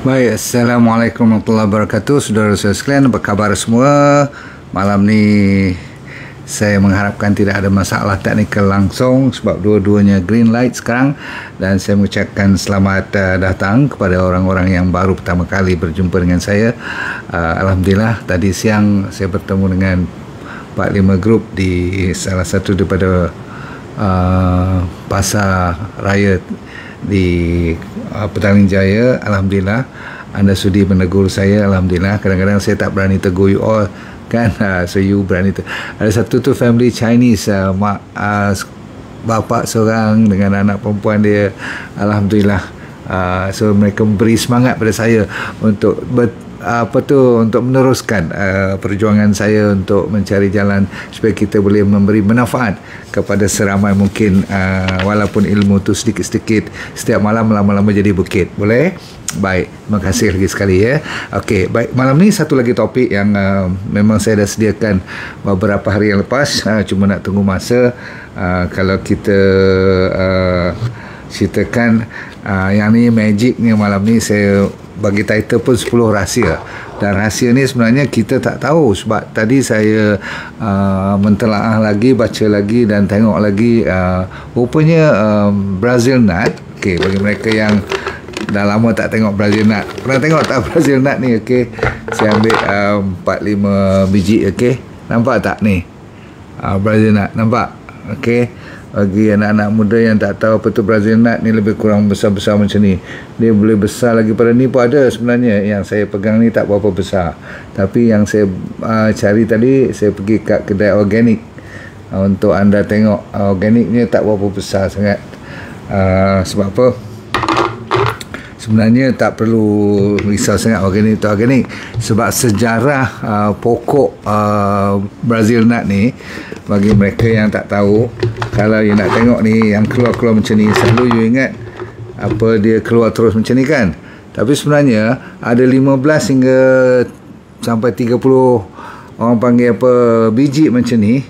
Baik, Assalamualaikum warahmatullahi wabarakatuh. Saudara saudara sekalian, apa khabar semua? Malam ni saya mengharapkan tidak ada masalah teknikal langsung sebab dua-duanya green light sekarang, dan saya mengucapkan selamat datang kepada orang-orang yang baru pertama kali berjumpa dengan saya. Alhamdulillah, tadi siang saya bertemu dengan 45 grup di salah satu daripada pasar raya di Petaling Jaya. Alhamdulillah anda sudi menegur saya. Alhamdulillah, kadang-kadang saya tak berani tegur you all kan, so you berani ada satu tu family Chinese, bapa seorang dengan anak perempuan dia. Alhamdulillah, so mereka beri semangat pada saya untuk untuk meneruskan perjuangan saya untuk mencari jalan supaya kita boleh memberi manfaat kepada seramai mungkin, walaupun ilmu tu sedikit-sedikit setiap malam, lama-lama jadi bukit. Boleh? Baik, terima kasih lagi sekali ya. Okey, baik, malam ni satu lagi topik yang memang saya dah sediakan beberapa hari yang lepas, cuma nak tunggu masa. Kalau kita ceritakan yang ni magic ni, malam ni saya bagi title pun 10 rahsia. Dan rahsia ni sebenarnya kita tak tahu sebab tadi saya mentelaah lagi, baca lagi dan tengok lagi, rupanya Brazil nut. Okey, bagi mereka yang dah lama tak tengok Brazil nut, pernah tengok tak Brazil nut ni? Okey, saya ambil 4-5 biji. Okey, nampak tak ni Brazil nut? Nampak? Okey, bagi anak-anak muda yang tak tahu apa tu Brazil nut ni, lebih kurang besar-besar macam ni. Dia boleh besar lagi pada ni pun ada sebenarnya. Yang saya pegang ni tak berapa besar, tapi yang saya cari tadi, saya pergi kat kedai organik untuk anda tengok. Organiknya tak berapa besar sangat. Sebab apa? Sebenarnya tak perlu risau sangat organik tu organik, sebab sejarah pokok Brazil nut ni, bagi mereka yang tak tahu, kalau you nak tengok ni yang keluar-keluar macam ni, selalu you ingat apa dia keluar terus macam ni kan, tapi sebenarnya ada 15 hingga sampai 30, orang panggil apa, biji macam ni,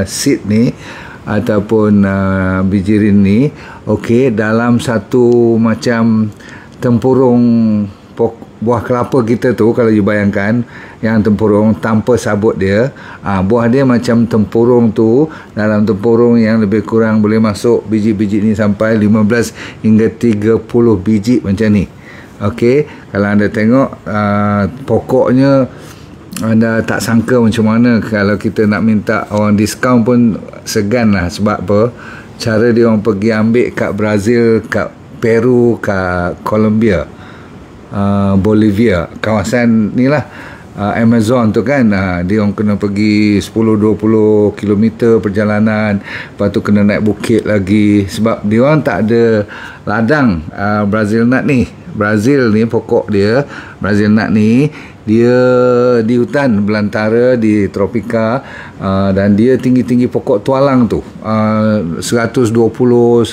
seed ni ataupun bijirin ni. Okey, dalam satu macam tempurung buah kelapa kita tu, kalau you bayangkan yang tempurung tanpa sabut dia, buah dia macam tempurung tu. Dalam tempurung yang lebih kurang boleh masuk biji-biji ni sampai 15 hingga 30 biji macam ni. Okey, kalau anda tengok pokoknya, anda tak sangka macam mana. Kalau kita nak minta orang diskaun pun segan lah. Sebab apa? Cara dia orang pergi ambil kat Brazil, kat Peru, kat Colombia, Bolivia, kawasan ni lah, Amazon tu kan. Dia orang kena pergi 10-20 km perjalanan, lepas tu kena naik bukit lagi, sebab dia orang tak ada ladang. Brazil nut ni, Brazil ni pokok dia, Brazil nut ni dia di hutan belantara, di tropika, dan dia tinggi-tinggi pokok tualang tu, 120, 150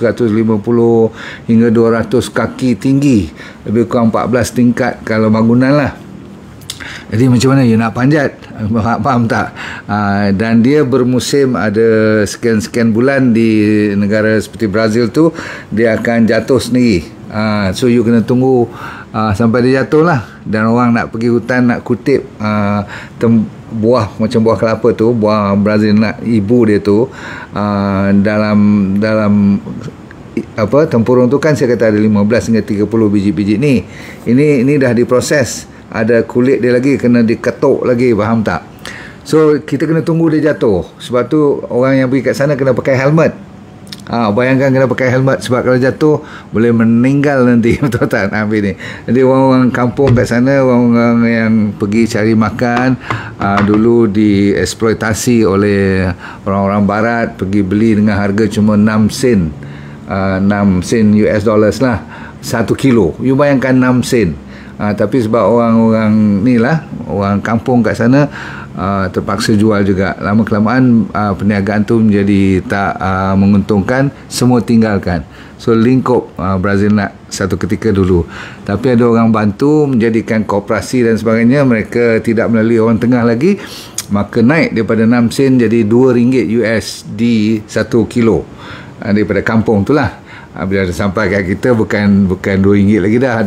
hingga 200 kaki tinggi, lebih kurang 14 tingkat kalau bangunan lah. Jadi macam mana you nak panjat? Faham tak? Dan dia bermusim, ada sekian-sekian bulan di negara seperti Brazil tu, dia akan jatuh sendiri. So you kena tunggu sampai dia jatuh lah. Dan orang nak pergi hutan nak kutip buah macam buah kelapa tu, buah Brazil nut, ibu dia tu, dalam apa tempurung tu kan, saya kata ada 15 hingga 30 biji-biji ni. Ini dah diproses, ada kulit dia lagi, kena diketuk lagi, faham tak? So kita kena tunggu dia jatuh. Sebab tu orang yang pergi kat sana kena pakai helmet. Bayangkan kena pakai helmet, sebab kalau jatuh boleh meninggal nanti. Betul tak? Ambil ni. Jadi orang-orang kampung kat sana, orang-orang yang pergi cari makan, dulu dieksploitasi oleh orang-orang barat, pergi beli dengan harga cuma 6 sen, 6 sen US dollars lah 1 kilo. You bayangkan 6 sen. Tapi sebab orang-orang ni lah, orang kampung kat sana, terpaksa jual juga. Lama-kelamaan perniagaan tu menjadi tak menguntungkan, semua tinggalkan. So lingkup Brazil nut satu ketika dulu. Tapi ada orang bantu menjadikan koperasi dan sebagainya. Mereka tidak melalui orang tengah lagi, maka naik daripada 6 sen jadi RM2 US di 1 kilo. Daripada kampung tu lah. Bila ada sampai kat kita, bukan RM2 lagi dah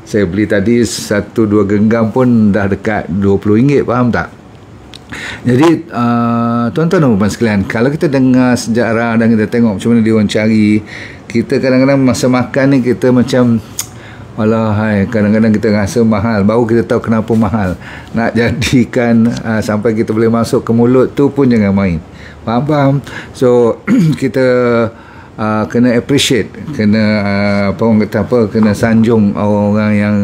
Saya beli tadi 1-2 genggam pun dah dekat RM20, faham tak? Jadi tuan-tuan dan puan sekalian, kalau kita dengar sejarah dan kita tengok macam mana dia orang cari, kita kadang-kadang masa makan ni kita macam alahai, kadang-kadang kita rasa mahal, baru kita tahu kenapa mahal. Nak jadikan sampai kita boleh masuk ke mulut tu pun jangan main, faham? So kita kena appreciate, kena kena sanjung orang yang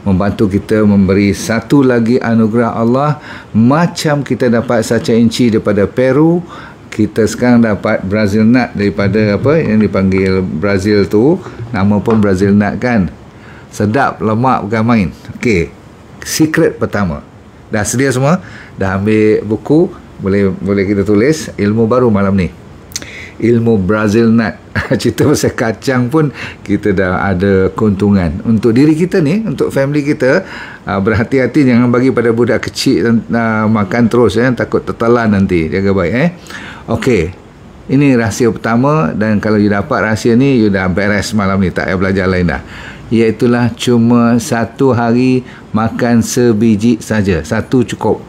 membantu kita, memberi satu lagi anugerah Allah. Macam kita dapat sacha inci daripada Peru, kita sekarang dapat Brazil nut daripada yang dipanggil Brazil tu, nama pun Brazil nut kan. Sedap, lemak, bukan main. Okey, secret pertama dah sedia semua, dah ambil buku, boleh kita tulis ilmu baru malam ni, ilmu Brazil nut. Cerita pasal kacang pun kita dah ada keuntungan untuk diri kita ni, untuk family kita. Berhati-hati jangan bagi pada budak kecil makan terus, takut tertelan nanti. Jaga baik. Okey, ini rahsia pertama, dan kalau you dapat rahsia ni, you dah beres malam ni, tak payah belajar lain dah. Iaitulah cuma satu hari makan sebiji saja, satu cukup.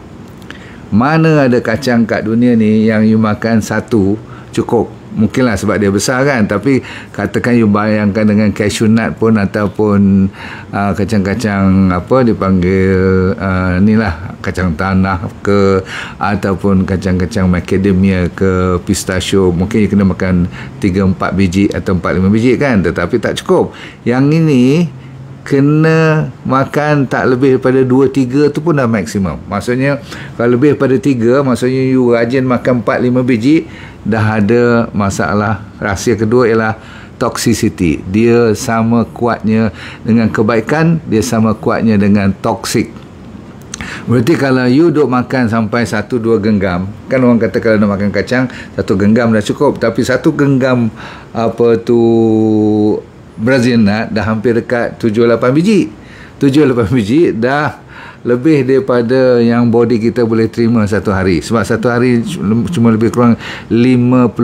Mana ada kacang kat dunia ni yang you makan satu cukup? Mungkinlah sebab dia besar kan, tapi katakan you bayangkan dengan cashew nut pun, ataupun kacang-kacang dipanggil ni lah, kacang tanah ke, ataupun kacang-kacang macadamia ke, pistachio, mungkin you kena makan 3-4 biji atau 4-5 biji kan, tetapi tak cukup. Yang ini kena makan tak lebih daripada 2-3 tu pun dah maksimum. Maksudnya kalau lebih daripada 3, maksudnya you rajin makan 4-5 biji, dah ada masalah. Rahsia kedua ialah toxicity. Dia sama kuatnya dengan kebaikan, dia sama kuatnya dengan toxic. Berarti kalau you duk makan sampai 1-2 genggam, kan orang kata kalau nak makan kacang 1 genggam dah cukup, tapi 1 genggam Brazil nut dah hampir dekat 7-8 biji. 7-8 biji dah lebih daripada yang body kita boleh terima satu hari. Sebab satu hari cuma lebih kurang 55,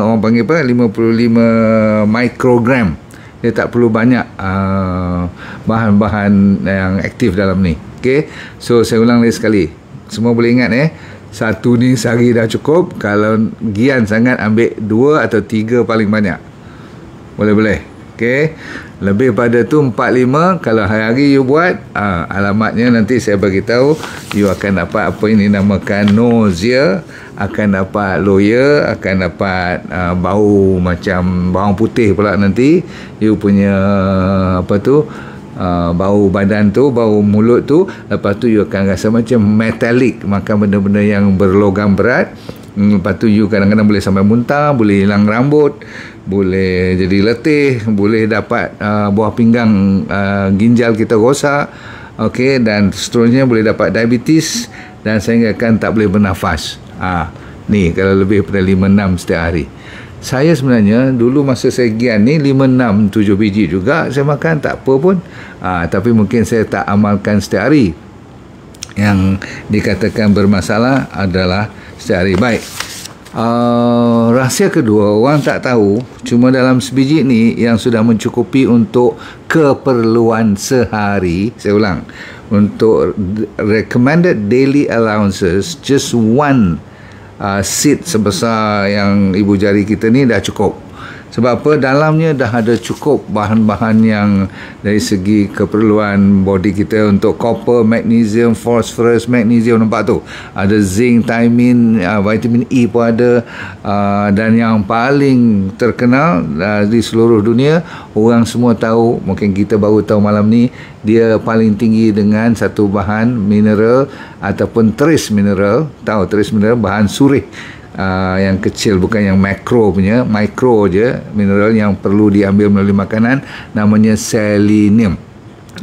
orang panggil 55 mikrogram. Dia tak perlu banyak bahan-bahan yang aktif dalam ni. Okay, so saya ulang lagi sekali, semua boleh ingat satu ni sehari dah cukup. Kalau gian sangat, ambil 2 atau 3 paling banyak, boleh. Okay, lebih pada tu 4-5. Kalau hari-hari you buat, alamatnya nanti saya bagi tahu. You akan dapat apa ini namakan nausea, akan dapat loya, akan dapat bau macam bawang putih pula nanti. You punya bau badan tu, bau mulut tu. Lepas tu you akan rasa macam metallic, makan benda-benda yang berlogam berat. Lepas tu you kadang-kadang boleh sampai muntah, boleh hilang rambut, boleh jadi letih, boleh dapat buah pinggang, ginjal kita rosak, okey, dan seterusnya boleh dapat diabetes, dan sehingga kan tak boleh bernafas. Ni kalau lebih daripada 5-6 setiap hari. Saya sebenarnya dulu masa saya gian ni 5-6-7 biji juga saya makan, tak apa pun. Tapi mungkin saya tak amalkan setiap hari. Yang dikatakan bermasalah adalah setiap hari. Baik. Rahsia kedua, orang tak tahu, cuma dalam sebiji ni yang sudah mencukupi untuk keperluan sehari. Saya ulang, untuk recommended daily allowances, just one seed sebesar yang ibu jari kita ni dah cukup. Sebab apa? Dalamnya dah ada cukup bahan-bahan yang dari segi keperluan body kita untuk copper, magnesium, phosphorus, magnesium, nampak tu. Ada zinc, thiamine, vitamin E pun ada. Dan yang paling terkenal di seluruh dunia, orang semua tahu, mungkin kita baru tahu malam ni, dia paling tinggi dengan satu bahan mineral ataupun trace mineral. Tahu trace mineral, bahan surih. Yang kecil, bukan yang makro punya, micro je mineral yang perlu diambil melalui makanan, namanya selenium.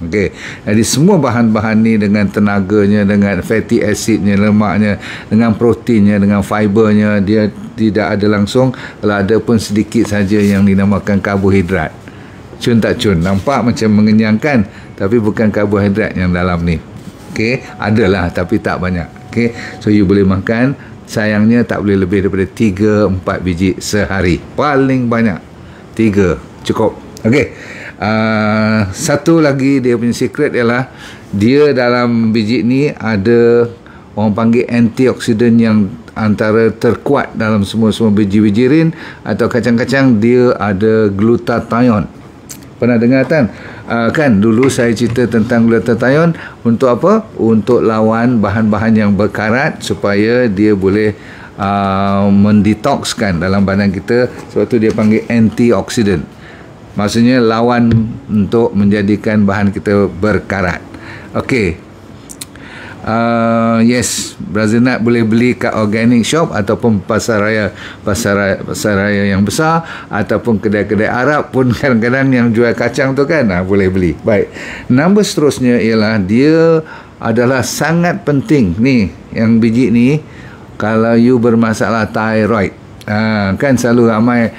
Okey, jadi semua bahan-bahan ni dengan tenaganya, dengan fatty acidnya, lemaknya, dengan proteinnya, dengan fibernya, dia tidak ada langsung. Kalau ada pun sedikit saja yang dinamakan karbohidrat. Cun tak cun, nampak macam mengenyangkan, tapi bukan karbohidrat yang dalam ni. Okey, adalah tapi tak banyak. Okey, so you boleh makan. Sayangnya tak boleh lebih daripada 3-4 biji sehari. Paling banyak 3 cukup. Okey. Satu lagi dia punya secret ialah dia dalam biji ni ada orang panggil antioksidan yang antara terkuat dalam semua biji-biji rin atau kacang-kacang. Dia ada glutathione. Pernah dengar kan? Kan dulu saya cerita tentang glutathione untuk apa? Untuk lawan bahan-bahan yang berkarat supaya dia boleh mendetokskan dalam badan kita. Sebab tu dia panggil antioksidan. Maksudnya lawan untuk menjadikan bahan kita berkarat. Okey. Yes, Brazil Nut boleh beli kat organic shop ataupun pasar raya yang besar ataupun kedai-kedai Arab pun kadang-kadang yang jual kacang tu kan, boleh beli. Baik. Nombor seterusnya ialah dia adalah sangat penting ni, yang biji ni kalau you bermasalah thyroid. Kan selalu ramai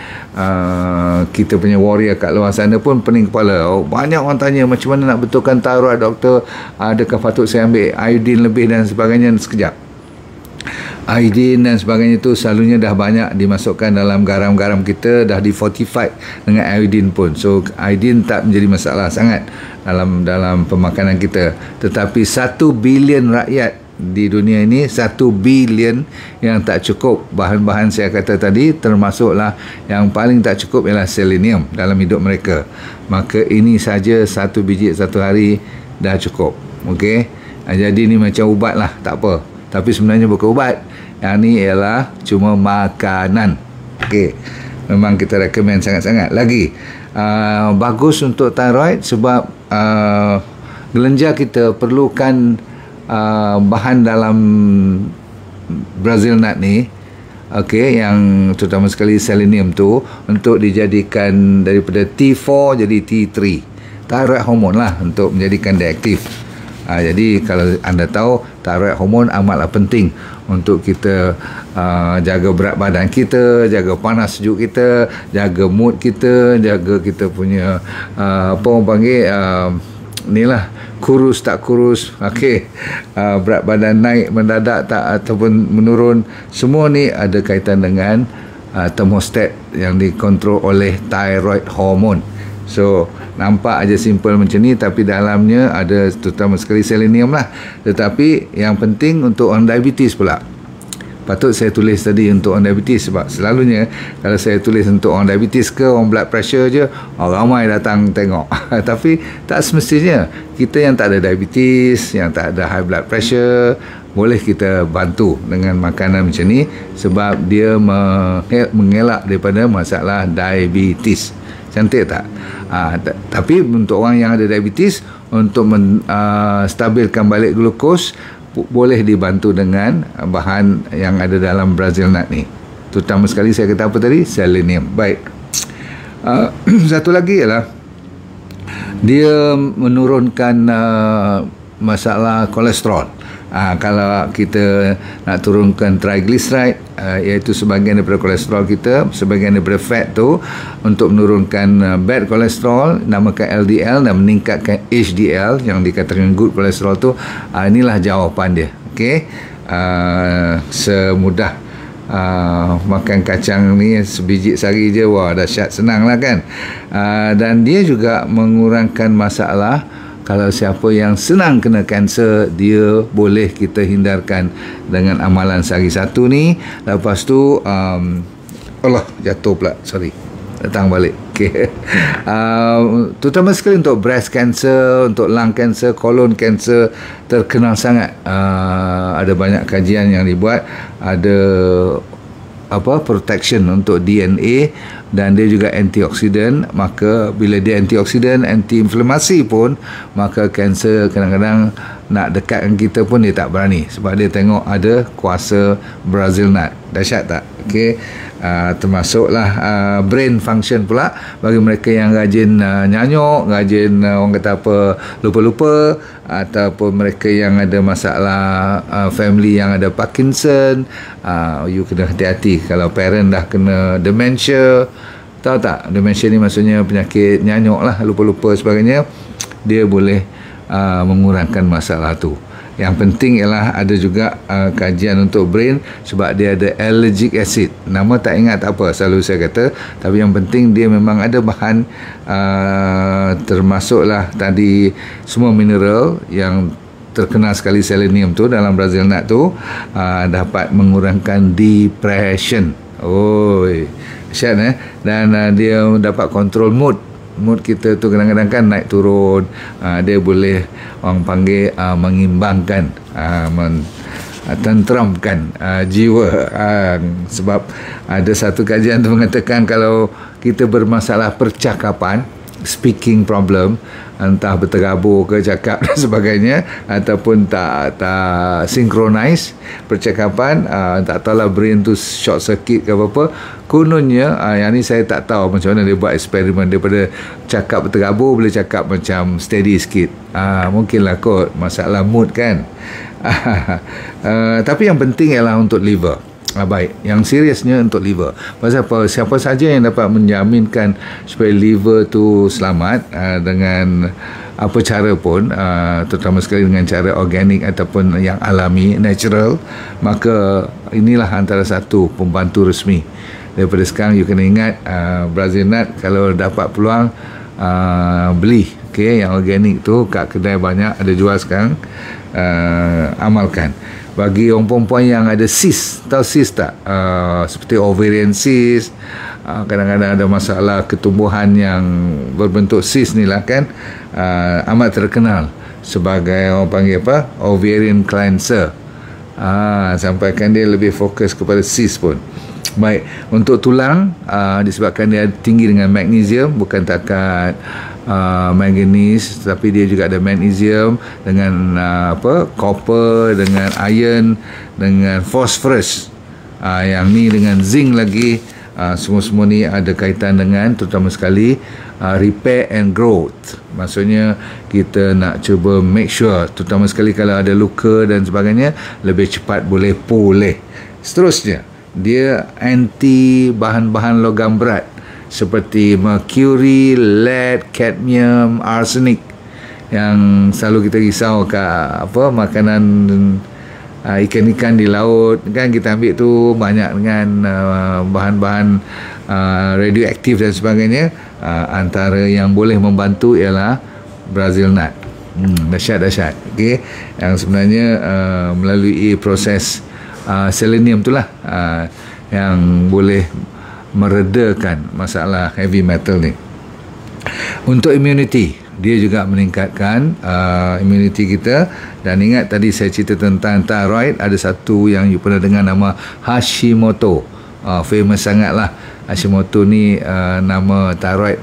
kita punya warrior kat luar sana pun pening kepala. Banyak orang tanya macam mana nak betulkan thyroid, doktor, adakah patut saya ambil iodine lebih dan sebagainya. Sekejap, iodine dan sebagainya tu selalunya dah banyak dimasukkan dalam garam-garam kita, dah di-fortified dengan iodine pun. So iodine tak menjadi masalah sangat dalam pemakanan kita. Tetapi 1 bilion rakyat di dunia ini, 1 bilion yang tak cukup bahan-bahan saya kata tadi, termasuklah yang paling tak cukup ialah selenium dalam hidup mereka. Maka ini saja 1 biji satu hari dah cukup. Okey, jadi ni macam ubat lah, tak apa, tapi sebenarnya bukan ubat. Yang ni ialah cuma makanan. Okey, memang kita recommend sangat-sangat. Lagi bagus untuk thyroid sebab kelenjar kita perlukan bahan dalam Brazil nut ni, okey, yang terutama sekali selenium tu, untuk dijadikan daripada T4 jadi T3, thyroid hormone lah, untuk menjadikan dia aktif. Jadi kalau anda tahu, thyroid hormone amatlah penting untuk kita jaga berat badan kita, jaga panas sejuk kita, jaga mood kita, jaga kita punya apa orang panggil ni lah, kurus tak kurus, okey, berat badan naik mendadak tak ataupun menurun, semua ni ada kaitan dengan thermostat yang dikontrol oleh thyroid hormone. So nampak aja simple macam ni, tapi dalamnya ada terutama sekali selenium lah. Tetapi yang penting untuk orang diabetes pula. Patut saya tulis tadi untuk orang diabetes, sebab selalunya kalau saya tulis untuk orang diabetes ke orang blood pressure je, orang ramai datang tengok. Tapi tak semestinya. Kita yang tak ada diabetes, yang tak ada high blood pressure, boleh kita bantu dengan makanan macam ni, sebab dia mengelak daripada masalah diabetes. Cantik tak? Tapi untuk orang yang ada diabetes, untuk stabilkan balik glukos, boleh dibantu dengan bahan yang ada dalam Brazil nut ni. Terutama sekali saya kata apa tadi? Selenium. Baik. Satu lagi ialah dia menurunkan masalah kolesterol. Kalau kita nak turunkan triglyceride, iaitu sebahagian daripada kolesterol kita, sebahagian daripada fat tu, untuk menurunkan bad kolesterol, namakan LDL, dan meningkatkan HDL yang dikatakan good kolesterol tu, inilah jawapan dia. Okey, semudah makan kacang ni sebiji sehari je, wah dahsyat, senang lah kan. Dan dia juga mengurangkan masalah. Kalau siapa yang senang kena kanser, dia boleh kita hindarkan dengan amalan sehari satu ni. Lepas tu Allah, jatuh pula, sorry, datang balik. Okay. Terutama sekali untuk breast cancer, untuk lung cancer, colon cancer, terkenal sangat. Ada banyak kajian yang dibuat, ada protection untuk DNA, dan dia juga antioksidan. Maka bila dia antioksidan, anti-inflamasi pun, maka kanser kadang-kadang nak dekatkan kita pun dia tak berani, sebab dia tengok ada kuasa Brazil nut. Dahsyat tak? Okey. Termasuklah brain function pula bagi mereka yang rajin nyanyuk, rajin orang kata apa, lupa-lupa, ataupun mereka yang ada masalah family yang ada Parkinson. You kena hati-hati kalau parent dah kena dementia. Tahu tak, dementia ni maksudnya penyakit nyanyuk lah, lupa-lupa sebagainya. Dia boleh mengurangkan masalah tu. Yang penting ialah ada juga kajian untuk brain sebab dia ada allergic acid. Nama tak ingat tak apa, selalu saya kata. Tapi yang penting dia memang ada bahan termasuklah tadi semua mineral yang terkenal sekali, selenium tu dalam Brazil nut tu dapat mengurangkan depression. Dahsyat dan dia dapat kontrol mood kita tu kadang-kadang kan naik turun. Dia boleh orang panggil mengimbangkan, tenteramkan jiwa. Sebab ada satu kajian tu mengatakan kalau kita bermasalah percakapan, speaking problem, entah berterabur ke cakap dan sebagainya, ataupun tak synchronize percakapan, tak tahulah brain tu short circuit ke apa-apa, kononnya yang ni saya tak tahu macam mana dia buat eksperimen, daripada cakap berterabur boleh cakap macam steady sikit. Mungkinlah kot masalah mood kan. Tapi yang penting ialah untuk liver. Baik, yang seriusnya untuk liver. Pasal apa? Siapa saja yang dapat menjaminkan supaya liver tu selamat dengan apa cara pun, terutama sekali dengan cara organik ataupun yang alami, natural, maka inilah antara satu pembantu resmi. Daripada sekarang you kena ingat, Brazil nut kalau dapat peluang beli, yang organik tu kat kedai banyak ada jual sekarang, amalkan. Bagi orang perempuan yang ada cyst, tahu cyst tak? Seperti ovarian cyst, kadang-kadang ada masalah ketumbuhan yang berbentuk cyst ni lah kan, amat terkenal sebagai orang panggil apa? Ovarian cancer. Sampaikan dia lebih fokus kepada cyst pun. Baik, untuk tulang, disebabkan dia tinggi dengan magnesium, bukan takat manganese, tapi dia juga ada magnesium dengan copper, dengan iron, dengan phosphorus, yang ni dengan zinc lagi. Semua-semua ni ada kaitan dengan terutama sekali repair and growth. Maksudnya kita nak cuba make sure, terutama sekali kalau ada luka dan sebagainya, lebih cepat boleh pulih. Seterusnya, dia anti bahan-bahan logam berat seperti mercury, lead, cadmium, arsenic yang selalu kita risau kat makanan ikan-ikan di laut kan, kita ambil tu banyak dengan bahan-bahan radioaktif dan sebagainya. Antara yang boleh membantu ialah Brazil nut. Dahsyat. Yang sebenarnya melalui proses selenium itulah yang boleh meredakan masalah heavy metal ni. Untuk immunity, dia juga meningkatkan immunity kita. Dan ingat tadi saya cerita tentang thyroid, ada satu yang you pernah dengar nama Hashimoto. Famous sangat lah Hashimoto ni. Nama thyroid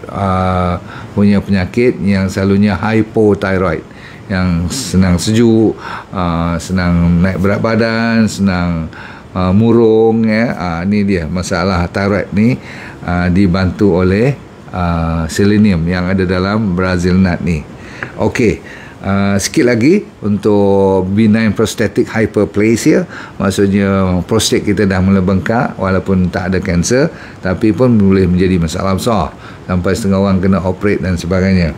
punya penyakit yang selalunya hypothyroid, yang senang sejuk, senang naik berat badan, senang murung ni dia masalah thyroid ni. Dibantu oleh selenium yang ada dalam Brazil nut ni. Sikit lagi untuk benign prostatic hyperplasia, maksudnya prostat kita dah mula bengkak walaupun tak ada kanser, tapi pun boleh menjadi masalah besar sampai setengah orang kena operate dan sebagainya.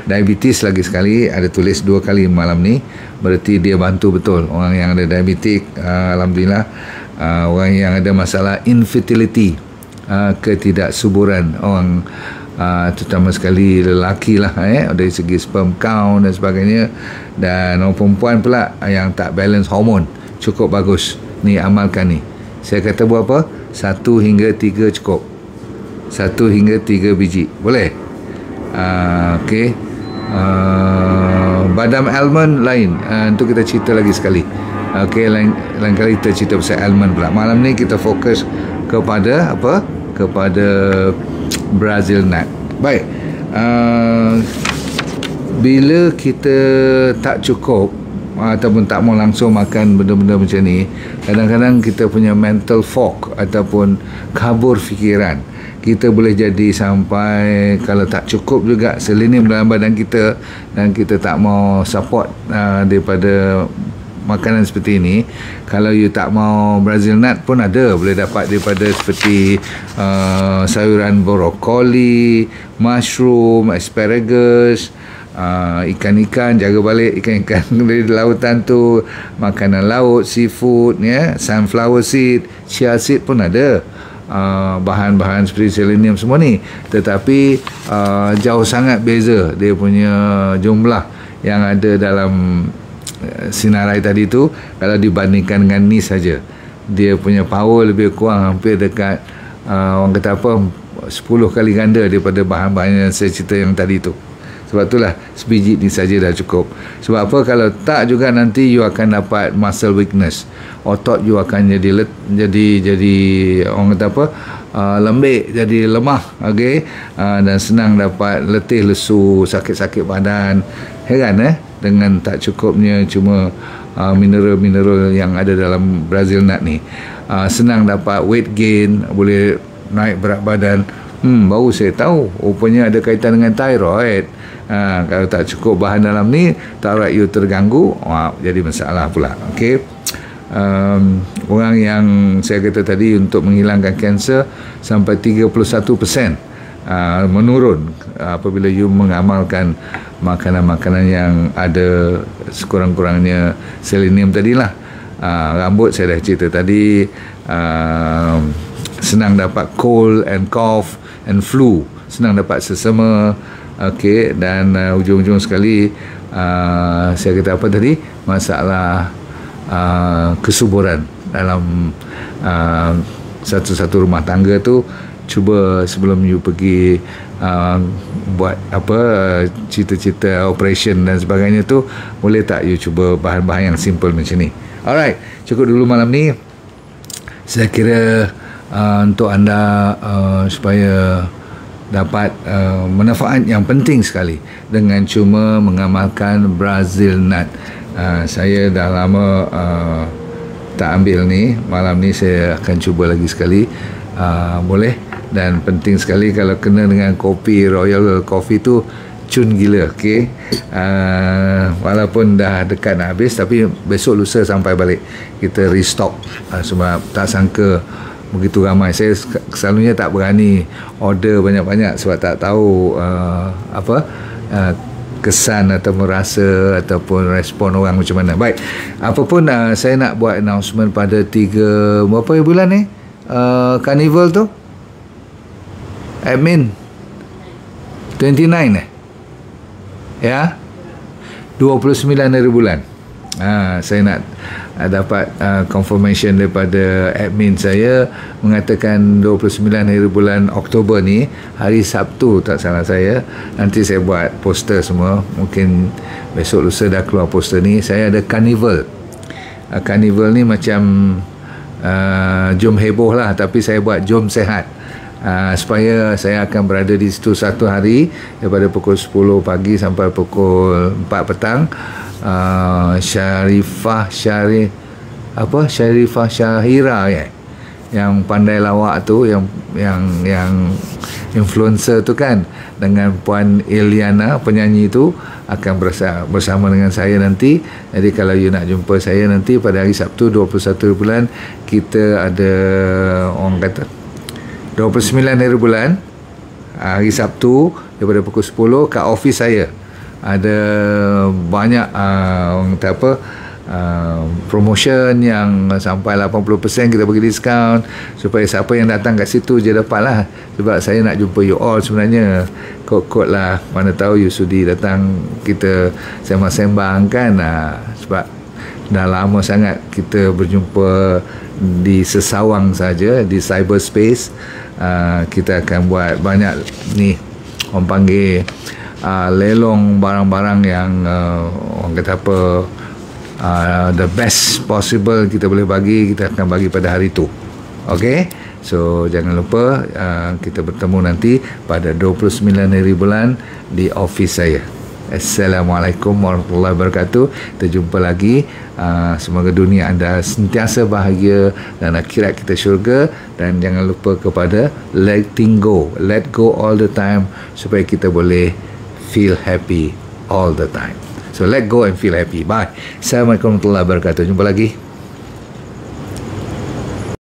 Diabetes lagi sekali, ada tulis 2 kali malam ni, berarti dia bantu betul orang yang ada diabetik. Alhamdulillah. Orang yang ada masalah infertility, ketidaksuburan, orang terutama sekali lelaki lah, dari segi sperm count dan sebagainya, dan orang perempuan pula yang tak balance hormon, cukup bagus ni, amalkan ni. Saya kata buat apa? 1 hingga 3 cukup, 1 hingga 3 biji boleh. Badam almond lain, itu kita cerita lagi sekali. Lain kali kita cerita pasal almond pula. Malam ni kita fokus kepada kepada Brazil nut. Baik, bila kita tak cukup ataupun tak mau langsung makan benda-benda macam ni, kadang-kadang kita punya mental fog ataupun kabur fikiran, kita boleh jadi sampai kalau tak cukup juga selenium dalam badan kita dan kita tak mau support daripada makanan seperti ini. Kalau you tak mau Brazil nut pun ada, boleh dapat daripada seperti sayuran brokoli, mushroom, asparagus, ikan-ikan, jaga balik ikan-ikan dari lautan tu, makanan laut, seafood, ya, sunflower seed, chia seed pun ada. Bahan-bahan seperti selenium semua ni, tetapi jauh sangat beza dia punya jumlah yang ada dalam sinarai tadi tu kalau dibandingkan dengan ni saja. Dia punya power lebih kurang hampir dekat orang kata apa 10 kali ganda daripada bahan-bahan yang saya cerita yang tadi tu. Sebab itulah sebiji ni saja dah cukup. Sebab apa, kalau tak juga nanti you akan dapat muscle weakness. Otot you akan jadi orang kata apa, lembik, jadi lemah, okey, dan senang dapat letih, lesu, sakit-sakit badan. Heran dengan tak cukupnya cuma mineral-mineral yang ada dalam Brazil nut ni. Senang dapat weight gain, boleh naik berat badan. Baru saya tahu rupanya ada kaitan dengan thyroid. Kalau tak cukup bahan dalam ni, thyroid you terganggu, jadi masalah pula. Okey. Orang yang saya kata tadi untuk menghilangkan kanser sampai 31% menurun apabila you mengamalkan makanan-makanan yang ada sekurang-kurangnya selenium tadilah. Rambut saya dah cerita tadi, senang dapat cold and cough and flu, senang dapat sesama. Okey, dan ujung-ujung sekali saya kata apa tadi, masalah kesuburan dalam satu-satu rumah tangga tu. Cuba sebelum you pergi buat apa, cita-cita operation dan sebagainya tu, boleh tak you cuba bahan-bahan yang simple macam ni. Alright, cukup dulu malam ni. Saya kira untuk anda supaya dapat manfaat yang penting sekali dengan cuma mengamalkan Brazil nut. Saya dah lama tak ambil ni. Malam ni saya akan cuba lagi sekali. Boleh. Dan penting sekali kalau kena dengan kopi Royal Coffee tu, cun gila. Okay? Walaupun dah dekat nak habis, tapi besok lusa sampai balik kita restock. Sebab tak sangka begitu ramai. Saya selalunya tak berani order banyak-banyak sebab tak tahu kesan atau merasa ataupun respon orang macam mana. Baik, apapun saya nak buat announcement pada berapa bulan ni Carnival tu, admin 29 ya, 29 hari bulan. Saya nak dapat confirmation daripada admin saya mengatakan 29 hari bulan Oktober ni, hari Sabtu tak salah saya. Nanti saya buat poster semua, mungkin besok lusa dah keluar poster ni. Saya ada carnival. Carnival ni macam jom heboh lah, tapi saya buat jom sehat. Supaya saya akan berada di situ satu hari daripada pukul 10 pagi sampai pukul 4 petang. Syarifah Syahira yang pandai lawak tu, yang influencer tu kan, dengan Puan Eliana penyanyi tu akan bersama dengan saya nanti. Jadi kalau you nak jumpa saya nanti pada hari Sabtu 21 bulan, kita ada orang kata 29 hari bulan, hari Sabtu daripada pukul 10 kat office saya. Ada banyak orang kata apa, promotion yang sampai 80% kita bagi diskaun, supaya siapa yang datang kat situ je dapat lah. Sebab saya nak jumpa you all sebenarnya. Kod-kod lah, mana tahu you sudi datang, kita sembang-sembang kan. Sebab dah lama sangat kita berjumpa di sesawang saja, di cyberspace. Kita akan buat banyak ni, orang panggil lelong barang-barang yang orang kata apa, the best possible kita boleh bagi, kita akan bagi pada hari tu. Okay, so jangan lupa kita bertemu nanti pada 29 hari bulan di office saya. Assalamualaikum warahmatullahi wabarakatuh. Kita jumpa lagi. Semoga dunia anda sentiasa bahagia dan akhirat kita syurga. Dan jangan lupa kepada letting go, let go all the time, supaya kita boleh feel happy all the time. So let go and feel happy. Bye. Assalamualaikum warahmatullahi wabarakatuh. Jumpa lagi.